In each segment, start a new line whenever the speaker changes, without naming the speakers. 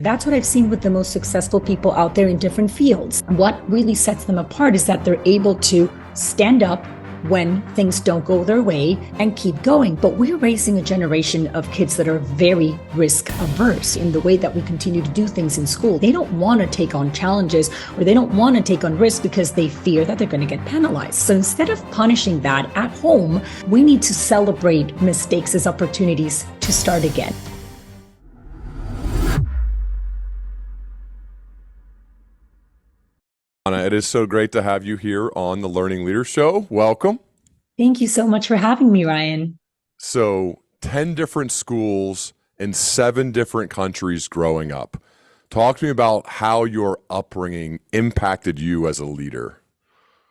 That's what I've seen with the most successful people out there in different fields. What really sets them apart is that they're able to stand up when things don't go their way and keep going. But we're raising a generation of kids that are very risk averse in the way that we continue to do things in school. They don't want to take on challenges, or they don't want to take on risks because they fear that they're going to get penalized. So instead of punishing that at home, we need to celebrate mistakes as opportunities to start again.
Anna, it is so great to have you here on the Learning Leader Show. Welcome.
Thank you so much for having me, Ryan.
So 10 different schools in 7 different countries growing up. Talk to me about how your upbringing impacted you as a leader.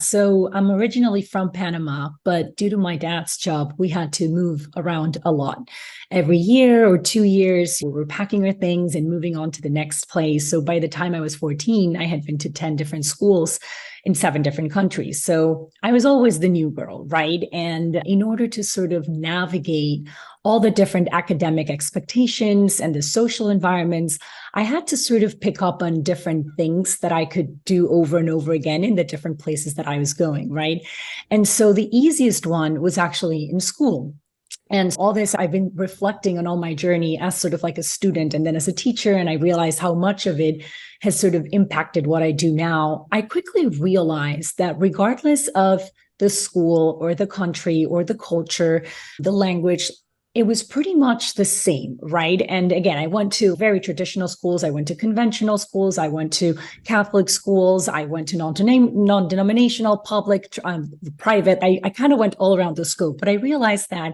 So I'm originally from Panama, but due to my dad's job, we had to move around a lot. Every year or 2 years, we were packing our things and moving on to the next place. So by the time I was 14, I had been to 10 different schools in 7 different countries. So I was always the new girl, right? And in order to sort of navigate all the different academic expectations and the social environments, I had to sort of pick up on different things that I could do over and over again in the different places that I was going, right? And so the easiest one was actually in school. And all this, I've been reflecting on all my journey as sort of like a student and then as a teacher, and I realized how much of it has sort of impacted what I do now. I quickly realized that regardless of the school or the country or the culture, the language, it was pretty much the same, right? And again, I went to very traditional schools. I went to conventional schools. I went to Catholic schools. I went to non-denominational, public, private. I kind of went all around the scope, but I realized that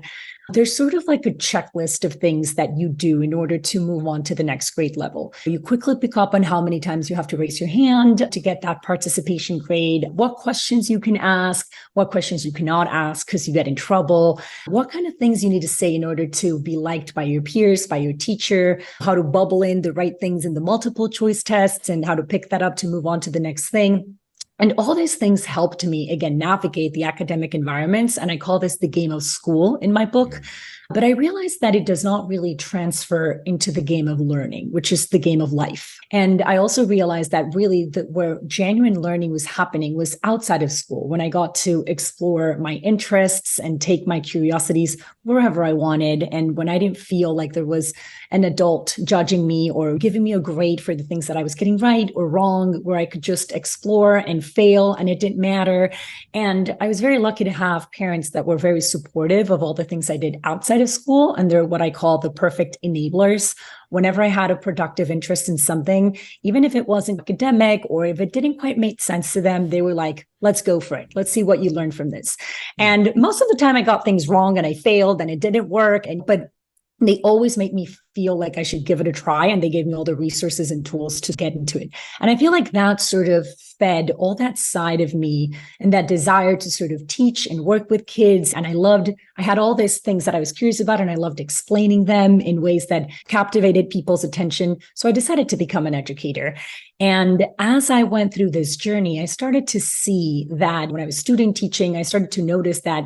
there's sort of like a checklist of things that you do in order to move on to the next grade level. You quickly pick up on how many times you have to raise your hand to get that participation grade, what questions you can ask, what questions you cannot ask because you get in trouble, what kind of things you need to say in order to be liked by your peers, by your teacher, how to bubble in the right things in the multiple choice tests, and how to pick that up to move on to the next thing. And all these things helped me, again, navigate the academic environments. And I call this the game of school in my book. But I realized that it does not really transfer into the game of learning, which is the game of life. And I also realized that really where genuine learning was happening was outside of school, when I got to explore my interests and take my curiosities wherever I wanted. And when I didn't feel like there was an adult judging me or giving me a grade for the things that I was getting right or wrong, where I could just explore and fail and it didn't matter. And I was very lucky to have parents that were very supportive of all the things I did outside of school. And they're what I call the perfect enablers. Whenever I had a productive interest in something, even if it wasn't academic or if it didn't quite make sense to them, they were like, let's go for it. Let's see what you learned from this. And most of the time I got things wrong and I failed and it didn't work. But they always made me feel like I should give it a try. And they gave me all the resources and tools to get into it. And I feel like that sort of fed all that side of me and that desire to sort of teach and work with kids. And I had all these things that I was curious about, and I loved explaining them in ways that captivated people's attention. So I decided to become an educator. And as I went through this journey, I started to see that when I was student teaching, I started to notice that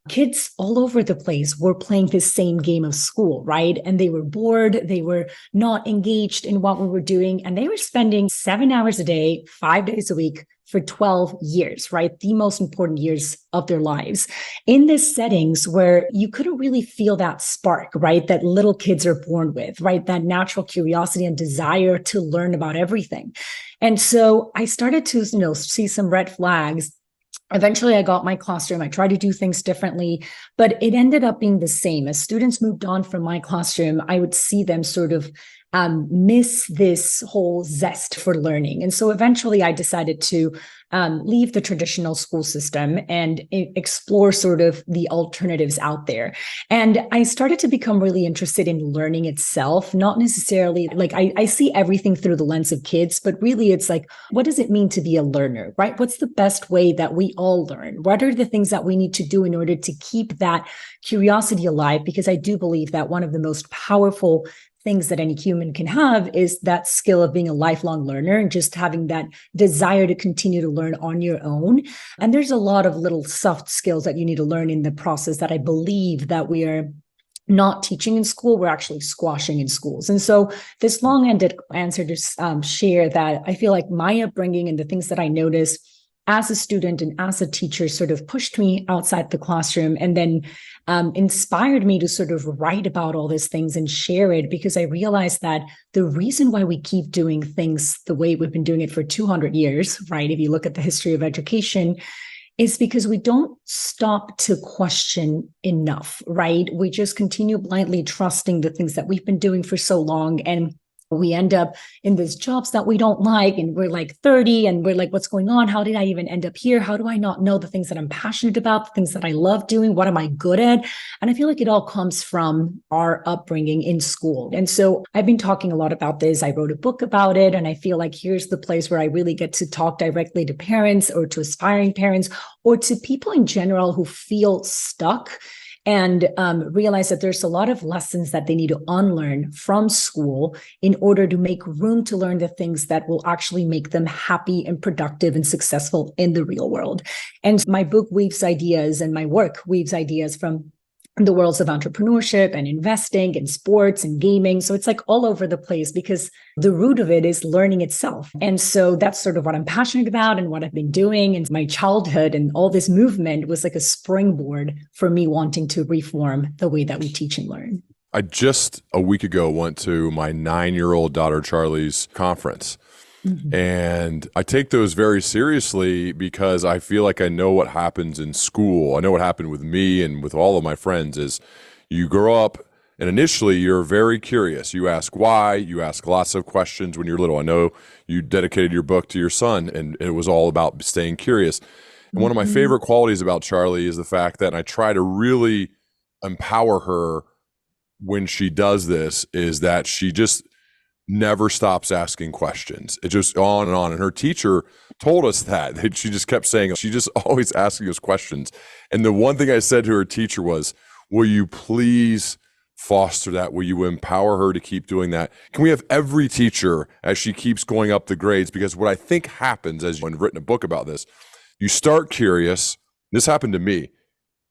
kids all over the place were playing this same game of school, right? And they were bored. They were not engaged in what we were doing. And they were spending 7 hours a day, 5 days a week for 12 years, right? The most important years of their lives in these settings where you couldn't really feel that spark, right? That little kids are born with, right? That natural curiosity and desire to learn about everything. And so I started to, see some red flags. Eventually, I got my classroom. I tried to do things differently, but it ended up being the same. As students moved on from my classroom, I would see them sort of miss this whole zest for learning. And so eventually I decided to leave the traditional school system and explore sort of the alternatives out there. And I started to become really interested in learning itself, not necessarily like I see everything through the lens of kids, but really it's like, what does it mean to be a learner, right? What's the best way that we all learn? What are the things that we need to do in order to keep that curiosity alive? Because I do believe that one of the most powerful things that any human can have is that skill of being a lifelong learner and just having that desire to continue to learn on your own. And there's a lot of little soft skills that you need to learn in the process that I believe that we are not teaching in school, we're actually squashing in schools. And so this long-ended answer to share that I feel like my upbringing and the things that I noticed as a student and as a teacher sort of pushed me outside the classroom and then inspired me to sort of write about all these things and share it, because I realized that the reason why we keep doing things the way we've been doing it for 200 years, right? If you look at the history of education, is because we don't stop to question enough, right? We just continue blindly trusting the things that we've been doing for so long. And we end up in these jobs that we don't like, and we're like 30 and we're like, what's going on? How did I even end up here? How do I not know the things that I'm passionate about, the things that I love doing? What am I good at? And I feel like it all comes from our upbringing in school. And so I've been talking a lot about this. I wrote a book about it, and I feel like here's the place where I really get to talk directly to parents or to aspiring parents or to people in general who feel stuck, and realize that there's a lot of lessons that they need to unlearn from school in order to make room to learn the things that will actually make them happy and productive and successful in the real world. And my book weaves ideas, and my work weaves ideas from the worlds of entrepreneurship and investing and sports and gaming. So it's like all over the place, because the root of it is learning itself. And so that's sort of what I'm passionate about and what I've been doing. And my childhood and all this movement was like a springboard for me wanting to reform the way that we teach and learn.
I just a week ago went to my 9-year-old daughter Charlie's conference. And I take those very seriously because I feel like I know what happens in school. I know what happened with me and with all of my friends is you grow up and initially you're very curious. You ask why, you ask lots of questions when you're little. I know you dedicated your book to your son and it was all about staying curious. And one of my favorite qualities about Charlie is the fact that, and I try to really empower her when she does this, is that she just never stops asking questions. It just on and on. And her teacher told us that she just kept saying, she just always asking us questions. And the one thing I said to her teacher was, will you please foster that? Will you empower her to keep doing that? Can we have every teacher as she keeps going up the grades? Because what I think happens, as you've written a book about this, you start curious. This happened to me.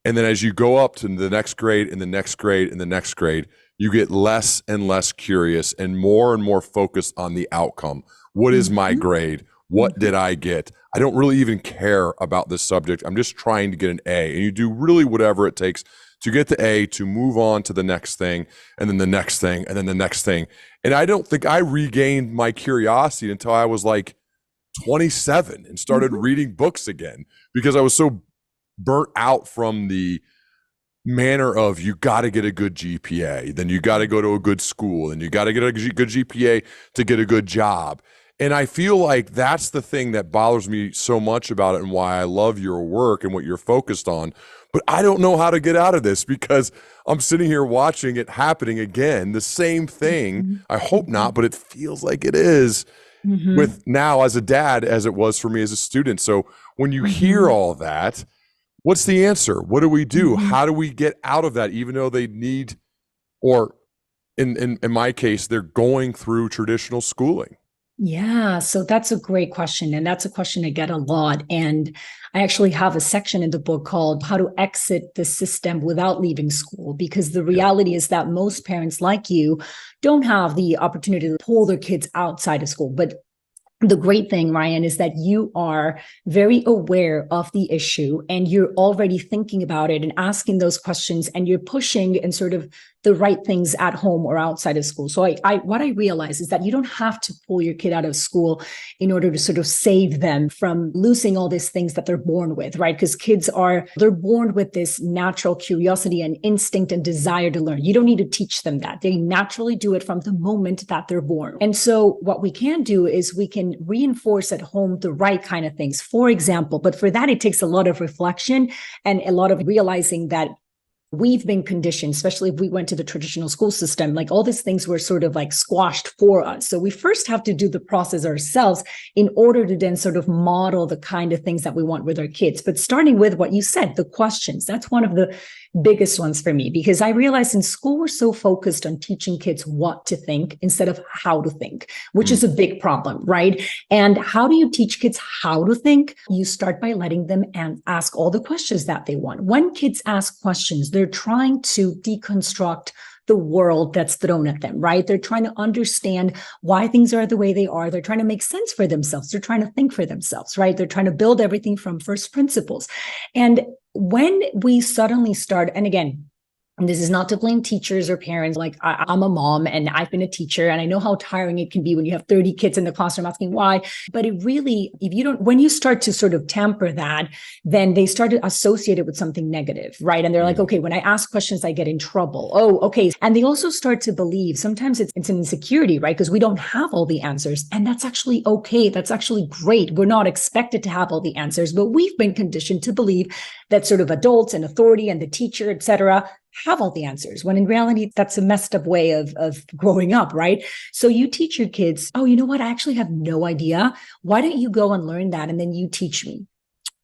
And then as you go up to the next grade and the next grade and the next grade, you get less and less curious and more focused on the outcome. What is my grade? What did I get? I don't really even care about this subject. I'm just trying to get an A. And you do really whatever it takes to get the A, to move on to the next thing, and then the next thing, and then the next thing. And I don't think I regained my curiosity until I was like 27 and started reading books again, because I was so burnt out from the manner of you got to get a good GPA, then you got to go to a good school, and you got to get a good GPA to get a good job. And I feel like that's the thing that bothers me so much about it and why I love your work and what you're focused on. But I don't know how to get out of this, because I'm sitting here watching it happening again, the same thing. I hope not, but it feels like it is with now as a dad as it was for me as a student. So when you hear all that, what's the answer? What do we do? How do we get out of that, even though they need, or in my case, they're going through traditional schooling?
Yeah, so that's a great question. And that's a question I get a lot. And I actually have a section in the book called How to Exit the System Without Leaving School, because the reality is that most parents like you don't have the opportunity to pull their kids outside of school. But the great thing, Ryan, is that you are very aware of the issue and you're already thinking about it and asking those questions, and you're pushing and sort of the right things at home or outside of school. So what I realize is that you don't have to pull your kid out of school in order to sort of save them from losing all these things that they're born with, right? Because they're born with this natural curiosity and instinct and desire to learn. You don't need to teach them that. They naturally do it from the moment that they're born. And so what we can do is we can reinforce at home the right kind of things, for example, but for that, it takes a lot of reflection and a lot of realizing that we've been conditioned, especially if we went to the traditional school system, like all these things were sort of like squashed for us. So we first have to do the process ourselves in order to then sort of model the kind of things that we want with our kids. But starting with what you said, the questions, that's one of the biggest ones for me, because I realized in school, we're so focused on teaching kids what to think instead of how to think, which is a big problem, right? And how do you teach kids how to think? You start by letting them ask all the questions that they want. When kids ask questions, they're they're trying to deconstruct the world that's thrown at them, right? They're trying to understand why things are the way they are. They're trying to make sense for themselves. They're trying to think for themselves, right? They're trying to build everything from first principles. And when we suddenly start, and again, and this is not to blame teachers or parents. Like I'm a mom and I've been a teacher, and I know how tiring it can be when you have 30 kids in the classroom asking why. But it really, when you start to sort of tamper that, then they start to associate it with something negative, right? And they're like, okay, when I ask questions, I get in trouble. Oh, okay. And they also start to believe sometimes it's an insecurity, right? Because we don't have all the answers. And that's actually okay. That's actually great. We're not expected to have all the answers, but we've been conditioned to believe that sort of adults and authority and the teacher, et cetera, have all the answers, when in reality, that's a messed up way of growing up, right? So you teach your kids, oh, you know what? I actually have no idea. Why don't you go and learn that? And then you teach me.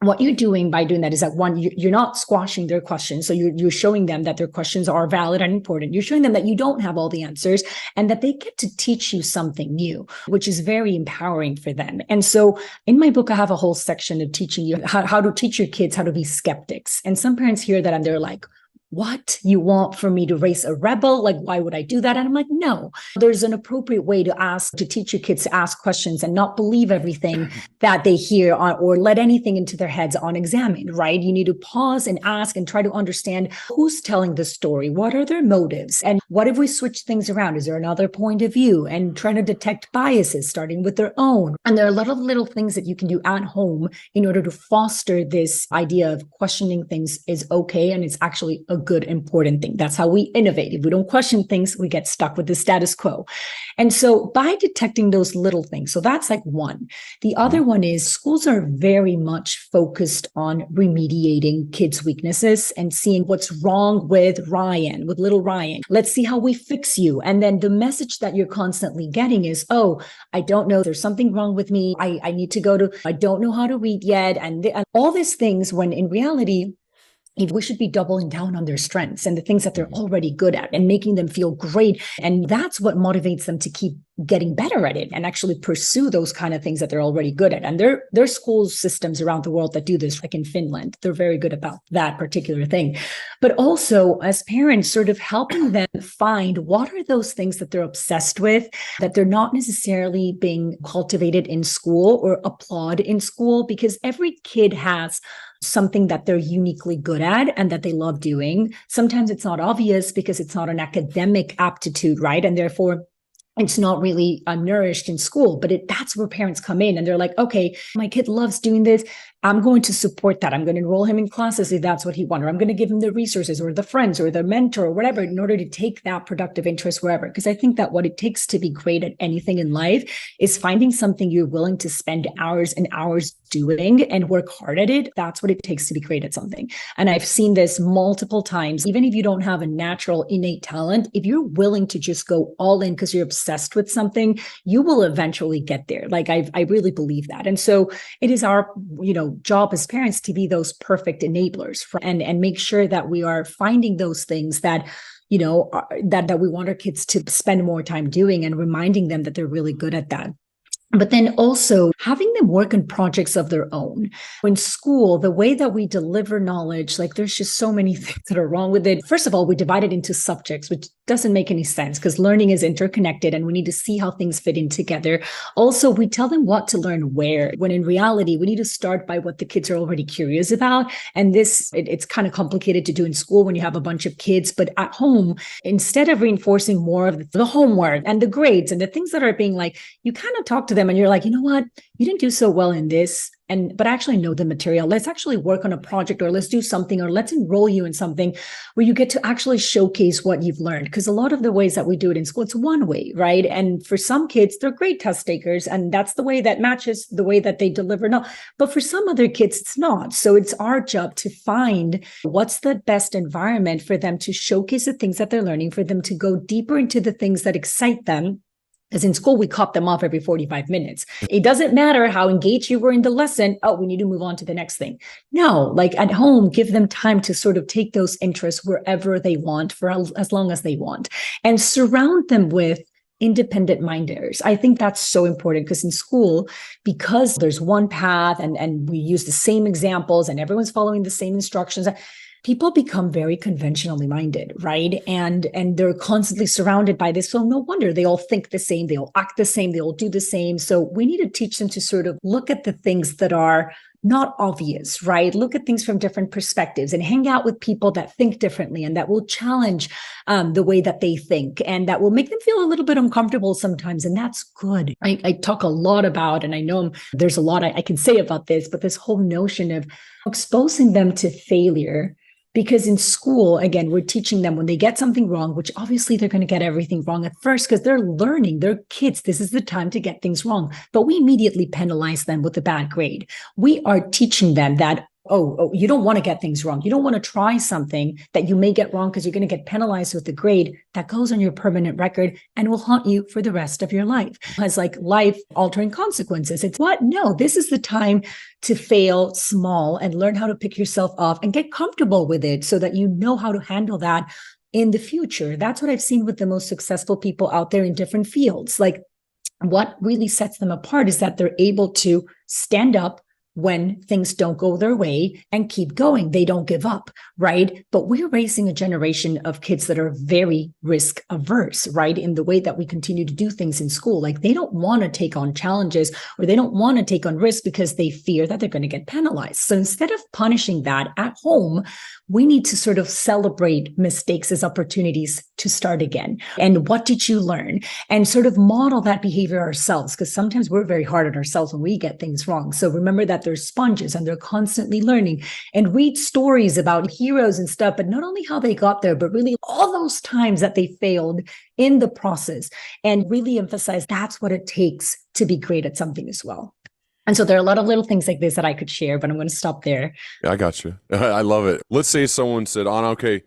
What you're doing by doing that is that, one, you're not squashing their questions. So you're showing them that their questions are valid and important. You're showing them that you don't have all the answers and that they get to teach you something new, which is very empowering for them. And so in my book, I have a whole section of teaching you how to teach your kids how to be skeptics. And some parents hear that and they're like, what? You want for me to raise a rebel? Like, why would I do that? And I'm like, no, there's an appropriate way to teach your kids to ask questions and not believe everything that they hear or let anything into their heads unexamined, right? You need to pause and ask and try to understand who's telling the story. What are their motives? And what if we switch things around? Is there another point of view? And trying to detect biases, starting with their own. And there are a lot of little things that you can do at home in order to foster this idea of questioning things is okay. And it's actually a good, important thing. That's how we innovate. If we don't question things, we get stuck with the status quo. And so by detecting those little things, so that's like one. The other one is schools are very much focused on remediating kids' weaknesses and seeing what's wrong with little Ryan. Let's see how we fix you. And then the message that you're constantly getting is, oh, I don't know, there's something wrong with me. I need to I don't know how to read yet. And all these things, when in reality, we should be doubling down on their strengths and the things that they're already good at and making them feel great. And that's what motivates them to keep getting better at it and actually pursue those kind of things that they're already good at. And there are school systems around the world that do this, like in Finland. They're very good about that particular thing. But also as parents, sort of helping them find what are those things that they're obsessed with, that they're not necessarily being cultivated in school or applauded in school, because every kid has something that they're uniquely good at and that they love doing. Sometimes it's not obvious because it's not an academic aptitude, right? And therefore, it's not really nourished in school, but that's where parents come in and they're like, okay, my kid loves doing this. I'm going to support that. I'm going to enroll him in classes if that's what he wants, or I'm going to give him the resources or the friends or the mentor or whatever in order to take that productive interest wherever. Because I think that what it takes to be great at anything in life is finding something you're willing to spend hours and hours doing and work hard at it. That's what it takes to be great at something. And I've seen this multiple times. Even if you don't have a natural innate talent, if you're willing to just go all in because you're obsessed with something, you will eventually get there. Like I really believe that. And so it is our, job as parents to be those perfect enablers and make sure that we are finding those things that that we want our kids to spend more time doing and reminding them that they're really good at that. But then also having them work on projects of their own. In school, the way that we deliver knowledge, like there's just so many things that are wrong with it. First of all, we divide it into subjects, which doesn't make any sense because learning is interconnected and we need to see how things fit in together. Also, we tell them what to learn where, when in reality, we need to start by what the kids are already curious about. And it's kind of complicated to do in school when you have a bunch of kids, but at home, instead of reinforcing more of the homework and the grades and the things that are being like, you kind of talk to them and you're like, you know what, you didn't do so well in this. But I actually know the material. Let's actually work on a project, or let's do something, or let's enroll you in something where you get to actually showcase what you've learned. Because a lot of the ways that we do it in school, it's one way, right? And for some kids, they're great test takers, and that's the way that matches the way that they deliver. No, but for some other kids, it's not. So it's our job to find what's the best environment for them to showcase the things that they're learning, for them to go deeper into the things that excite them. Because in school, we cut them off every 45 minutes. It doesn't matter how engaged you were in the lesson. Oh, we need to move on to the next thing. No, like at home, give them time to sort of take those interests wherever they want for as long as they want, and surround them with independent minders. I think that's so important because in school, because there's one path and we use the same examples and everyone's following the same instructions, people become very conventionally minded, right? And they're constantly surrounded by this. So no wonder they all think the same, they all act the same, they all do the same. So we need to teach them to sort of look at the things that are not obvious, right? Look at things from different perspectives and hang out with people that think differently and that will challenge the way that they think and that will make them feel a little bit uncomfortable sometimes. And that's good. I talk a lot about, and I know there's a lot I can say about this, but this whole notion of exposing them to failure. Because in school, again, we're teaching them when they get something wrong, which obviously they're going to get everything wrong at first because they're learning, they're kids. This is the time to get things wrong. But we immediately penalize them with a bad grade. We are teaching them that, oh, you don't want to get things wrong. You don't want to try something that you may get wrong because you're going to get penalized with the grade that goes on your permanent record and will haunt you for the rest of your life. It has like life-altering consequences. It's what? No, this is the time to fail small and learn how to pick yourself up and get comfortable with it so that you know how to handle that in the future. That's what I've seen with the most successful people out there in different fields. Like what really sets them apart is that they're able to stand up when things don't go their way and keep going. They don't give up, right? But we're raising a generation of kids that are very risk averse, right? In the way that we continue to do things in school. Like they don't want to take on challenges or they don't want to take on risks because they fear that they're going to get penalized. So instead of punishing that at home, we need to sort of celebrate mistakes as opportunities to start again. And what did you learn? And sort of model that behavior ourselves, because sometimes we're very hard on ourselves when we get things wrong. So remember that they're sponges and they're constantly learning, and read stories about heroes and stuff, but not only how they got there, but really all those times that they failed in the process, and really emphasize that's what it takes to be great at something as well. And so there are a lot of little things like this that I could share, but I'm going to stop there.
Yeah, I got you. I love it. Let's say someone said, Anna, okay,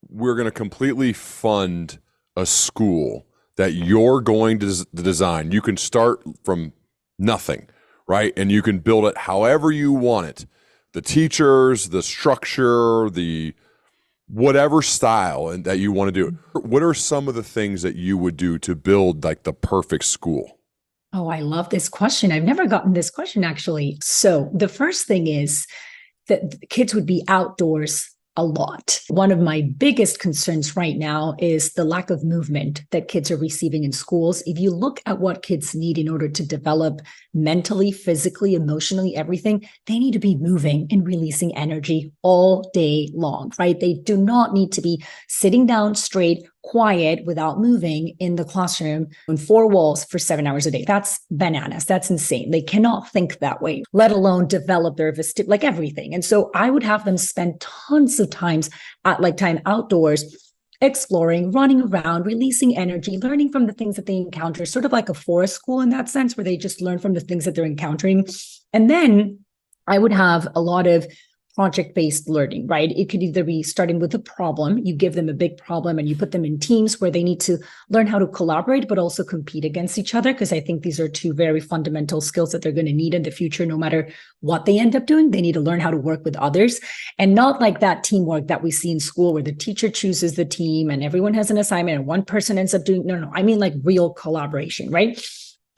we're going to completely fund a school that you're going to design. You can start from nothing, right? And you can build it however you want it. The teachers, the structure, the whatever style and that you want to do. What are some of the things that you would do to build like the perfect school?
Oh, I love this question. I've never gotten this question, actually. So the first thing is that kids would be outdoors a lot. One of my biggest concerns right now is the lack of movement that kids are receiving in schools. If you look at what kids need in order to develop mentally, physically, emotionally, everything, they need to be moving and releasing energy all day long, right? They do not need to be sitting down straight, quiet, without moving in the classroom in four walls for 7 hours a day. That's bananas. That's insane. They cannot think that way, let alone develop their like everything. And so I would have them spend tons of time outdoors, exploring, running around, releasing energy, learning from the things that they encounter, sort of like a forest school in that sense, where they just learn from the things that they're encountering. And then I would have a lot of project-based learning, right? It could either be starting with a problem. You give them a big problem and you put them in teams where they need to learn how to collaborate, but also compete against each other. Because I think these are two very fundamental skills that they're going to need in the future, no matter what they end up doing. They need to learn how to work with others, and not like that teamwork that we see in school where the teacher chooses the team and everyone has an assignment and one person ends up doing, no, I mean like real collaboration, right?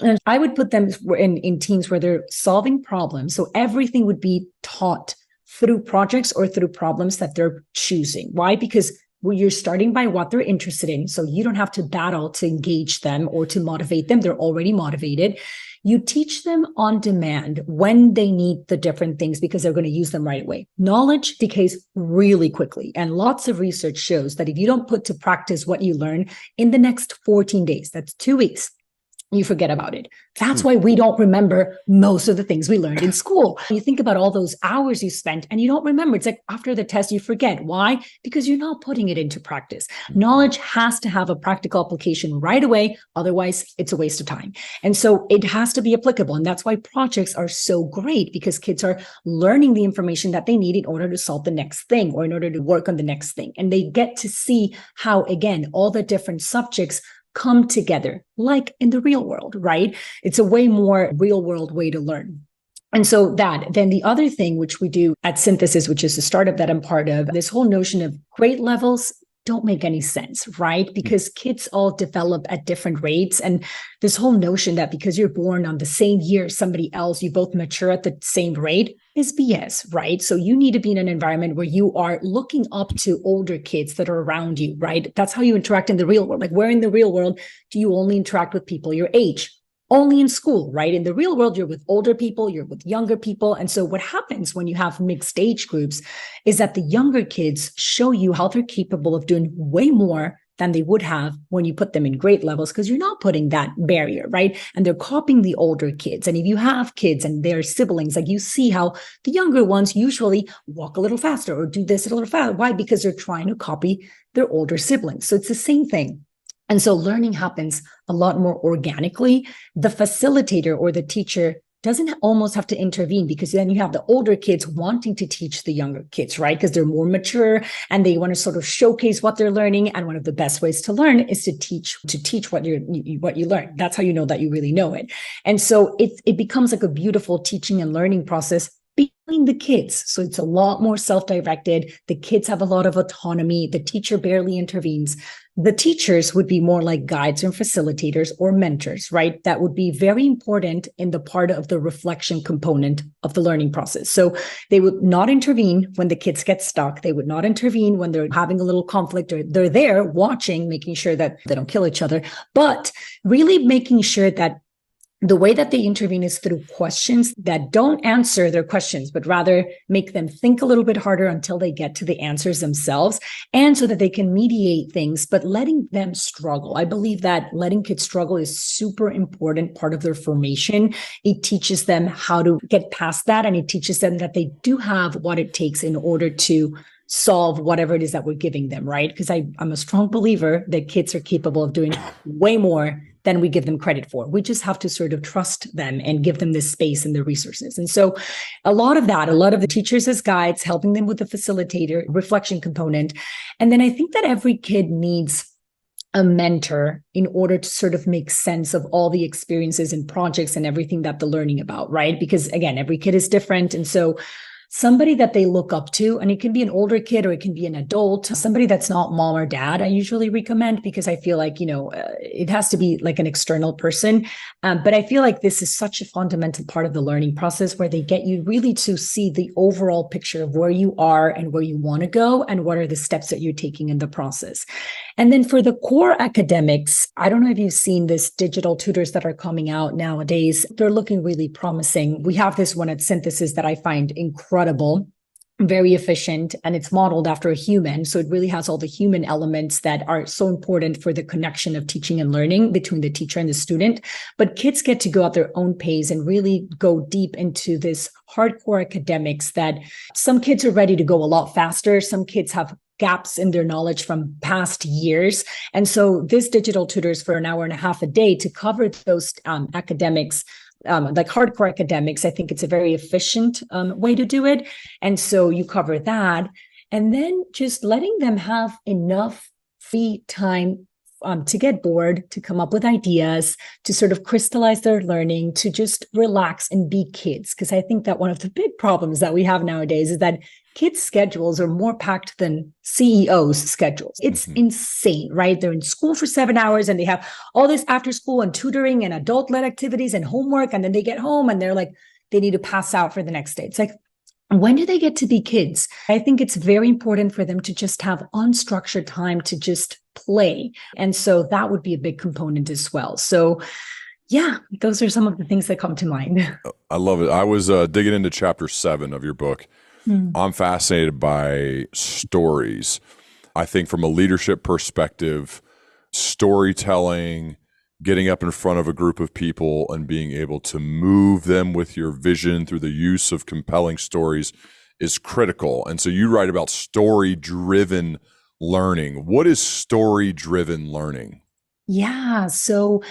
And I would put them in teams where they're solving problems. So everything would be taught through projects or through problems that they're choosing. Why? Because you're starting by what they're interested in. So you don't have to battle to engage them or to motivate them. They're already motivated. You teach them on demand when they need the different things because they're going to use them right away. Knowledge decays really quickly. And lots of research shows that if you don't put to practice what you learn in the next 14 days, that's 2 weeks, you forget about it. That's why we don't remember most of the things we learned in school. You think about all those hours you spent and you don't remember. It's like after the test, you forget. Why? Because you're not putting it into practice. Knowledge has to have a practical application right away. Otherwise, it's a waste of time. And so it has to be applicable. And that's why projects are so great, because kids are learning the information that they need in order to solve the next thing or in order to work on the next thing. And they get to see how, again, all the different subjects come together like in the real world, right? It's a way more real world way to learn. And so then the other thing which we do at Synthesis, which is a startup that I'm part of, this whole notion of grade levels don't make any sense, right? Because kids all develop at different rates. And this whole notion that because you're born on the same year as somebody else, you both mature at the same rate is BS, right? So you need to be in an environment where you are looking up to older kids that are around you, right? That's how you interact in the real world. Like, where in the real world do you only interact with people your age? Only in school, right? In the real world, you're with older people, you're with younger people. And so what happens when you have mixed age groups is that the younger kids show you how they're capable of doing way more than they would have when you put them in grade levels, because you're not putting that barrier, right? And they're copying the older kids. And if you have kids and their siblings, like, you see how the younger ones usually walk a little faster or do this a little faster. Why? Because they're trying to copy their older siblings. So it's the same thing. And so learning happens a lot more organically. The facilitator or the teacher doesn't almost have to intervene, because then you have the older kids wanting to teach the younger kids, right? Because they're more mature and they want to sort of showcase what they're learning. And one of the best ways to learn is to teach what you learn. That's how you know that you really know it. And so it becomes like a beautiful teaching and learning process between the kids. So it's a lot more self-directed. The kids have a lot of autonomy. The teacher barely intervenes. The teachers would be more like guides and facilitators or mentors, right? That would be very important in the part of the reflection component of the learning process. So they would not intervene when the kids get stuck. They would not intervene when they're having a little conflict, or they're there watching, making sure that they don't kill each other, but really making sure that the way that they intervene is through questions that don't answer their questions, but rather make them think a little bit harder until they get to the answers themselves, and so that they can mediate things, but letting them struggle. I believe that letting kids struggle is super important part of their formation. It teaches them how to get past that, and it teaches them that they do have what it takes in order to solve whatever it is that we're giving them, right? Because I'm a strong believer that kids are capable of doing way more than we give them credit for. We just have to sort of trust them and give them this space and the resources. And so a lot of the teachers as guides, helping them with the facilitator reflection component. And then I think that every kid needs a mentor in order to sort of make sense of all the experiences and projects and everything that they're learning about, right? Because again, every kid is different. And so somebody that they look up to, and it can be an older kid or it can be an adult, somebody that's not mom or dad, I usually recommend, because I feel like, it has to be like an external person. But I feel like this is such a fundamental part of the learning process, where they get you really to see the overall picture of where you are and where you want to go and what are the steps that you're taking in the process. And then for the core academics, I don't know if you've seen this digital tutors that are coming out nowadays. They're looking really promising. We have this one at Synthesis that I find incredible, very efficient, and it's modeled after a human. So it really has all the human elements that are so important for the connection of teaching and learning between the teacher and the student. But kids get to go at their own pace and really go deep into this hardcore academics that some kids are ready to go a lot faster. Some kids have gaps in their knowledge from past years. And so this digital tutors for an hour and a half a day to cover those academics, like hardcore academics. I think it's a very efficient way to do it. And so you cover that, and then just letting them have enough free time to get bored, to come up with ideas, to sort of crystallize their learning, to just relax and be kids. Because I think that one of the big problems that we have nowadays is that kids' schedules are more packed than CEOs' schedules. It's insane, right? They're in school for 7 hours and they have all this after school and tutoring and adult-led activities and homework. And then they get home and they're like, they need to pass out for the next day. It's like, when do they get to be kids? I think it's very important for them to just have unstructured time to just play. And so that would be a big component as well. So yeah, those are some of the things that come to mind.
I love it. I was digging into chapter 7 of your book. I'm fascinated by stories. I think from a leadership perspective, storytelling, getting up in front of a group of people and being able to move them with your vision through the use of compelling stories is critical. And so you write about story-driven learning. What is story-driven learning?
Yeah. So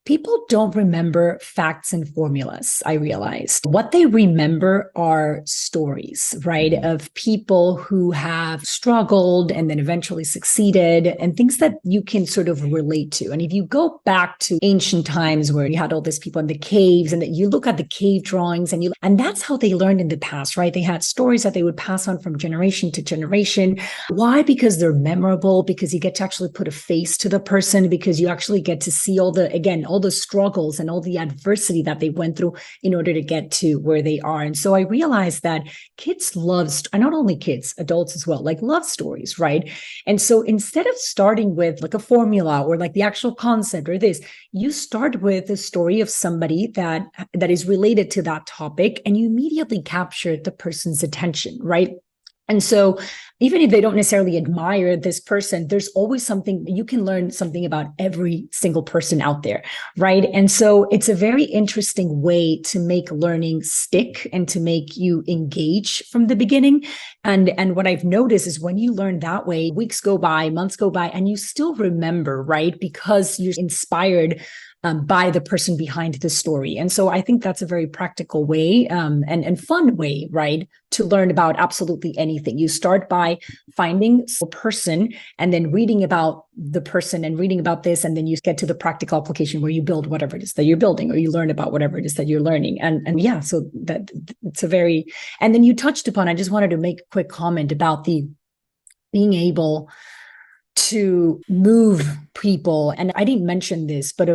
People don't remember facts and formulas, I realized. What they remember are stories, right? Of people who have struggled and then eventually succeeded and things that you can sort of relate to. And if you go back to ancient times where you had all these people in the caves and that you look at the cave drawings and that's how they learned in the past, right? They had stories that they would pass on from generation to generation. Why? Because they're memorable, because you get to actually put a face to the person, because you actually get to see all the struggles and all the adversity that they went through in order to get to where they are. And so I realized that kids love, and not only kids, adults as well, like love stories, right? And so instead of starting with like a formula or like the actual concept or this, you start with the story of somebody that is related to that topic, and you immediately capture the person's attention, right? And so even if they don't necessarily admire this person, there's always something you can learn something about every single person out there, right? And so it's a very interesting way to make learning stick and to make you engage from the beginning. And what I've noticed is when you learn that way, weeks go by, months go by, and you still remember, right? Because you're inspired by the person behind the story. And so I think that's a very practical way and fun way, right, to learn about absolutely anything. You start by finding a person and then reading about the person and reading about this, and then you get to the practical application where you build whatever it is that you're building, or you learn about whatever it is that you're learning. And yeah, so that it's a very, and then you touched upon, I just wanted to make a quick comment about the being able to move people. And I didn't mention this, but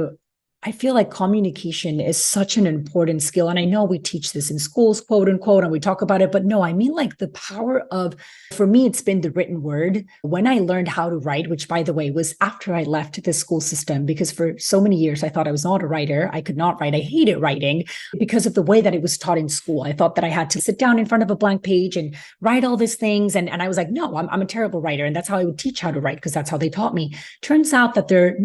I feel like communication is such an important skill. And I know we teach this in schools, quote unquote, and we talk about it, but no, I mean like the power of, for me, it's been the written word. When I learned how to write, which by the way, was after I left the school system, because for so many years, I thought I was not a writer. I could not write. I hated writing because of the way that it was taught in school. I thought that I had to sit down in front of a blank page and write all these things. And I was like, no, I'm a terrible writer. And that's how I would teach how to write, because that's how they taught me. Turns out that there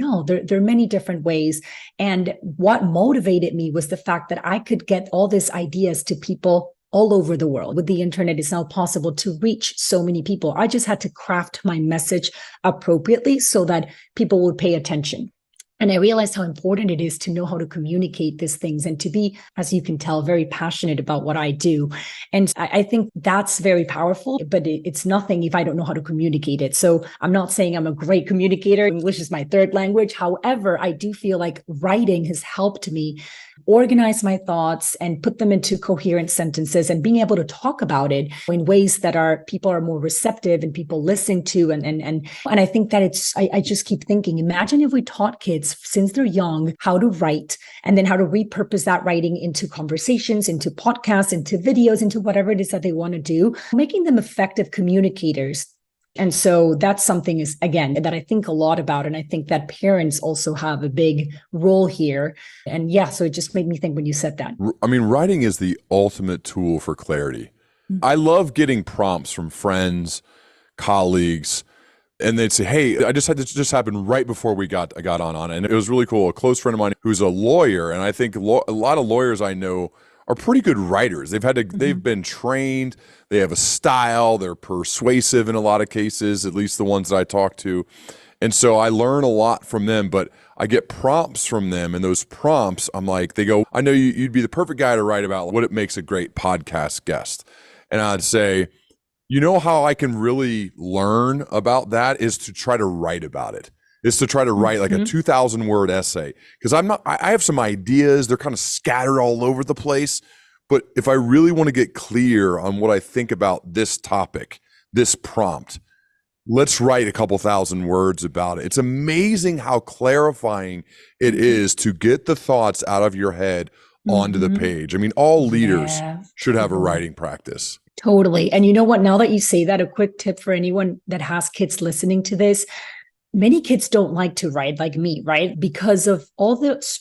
are many different ways. And what motivated me was the fact that I could get all these ideas to people all over the world. With the internet, it's now possible to reach so many people. I just had to craft my message appropriately so that people would pay attention. And I realized how important it is to know how to communicate these things and to be, as you can tell, very passionate about what I do. And I think that's very powerful, but it's nothing if I don't know how to communicate it. So I'm not saying I'm a great communicator. English is my third language. However, I do feel like writing has helped me organize my thoughts and put them into coherent sentences, and being able to talk about it in ways that people are more receptive and people listen to. And I think that I just keep thinking, imagine if we taught kids since they're young how to write, and then how to repurpose that writing into conversations, into podcasts, into videos, into whatever it is that they want to do, making them effective communicators. And so that's something is, again, that I think a lot about. And I think that parents also have a big role here. And yeah, so it just made me think when you said that.
I mean, writing is the ultimate tool for clarity. Mm-hmm. I love getting prompts from friends, colleagues, and they'd say, hey, I just had this just happen right before I got on. And it was really cool. A close friend of mine who's a lawyer, and I think a lot of lawyers I know are pretty good writers. They've been trained, they have a style, they're persuasive in a lot of cases, at least the ones that I talk to. And so I learn a lot from them, but I get prompts from them, and those prompts, I'm like, they go, I know you'd be the perfect guy to write about what it makes a great podcast guest. And I'd say, you know how I can really learn about that is to try to write about it. Is to try to write like a 2,000 word essay. Because I have some ideas, they're kind of scattered all over the place. But if I really want to get clear on what I think about this topic, this prompt, let's write a couple thousand words about it. It's amazing how clarifying it is to get the thoughts out of your head onto the page. I mean, all leaders should have a writing practice.
Totally. And you know what? Now that you say that, a quick tip for anyone that has kids listening to this. Many kids don't like to write like me, right? Because of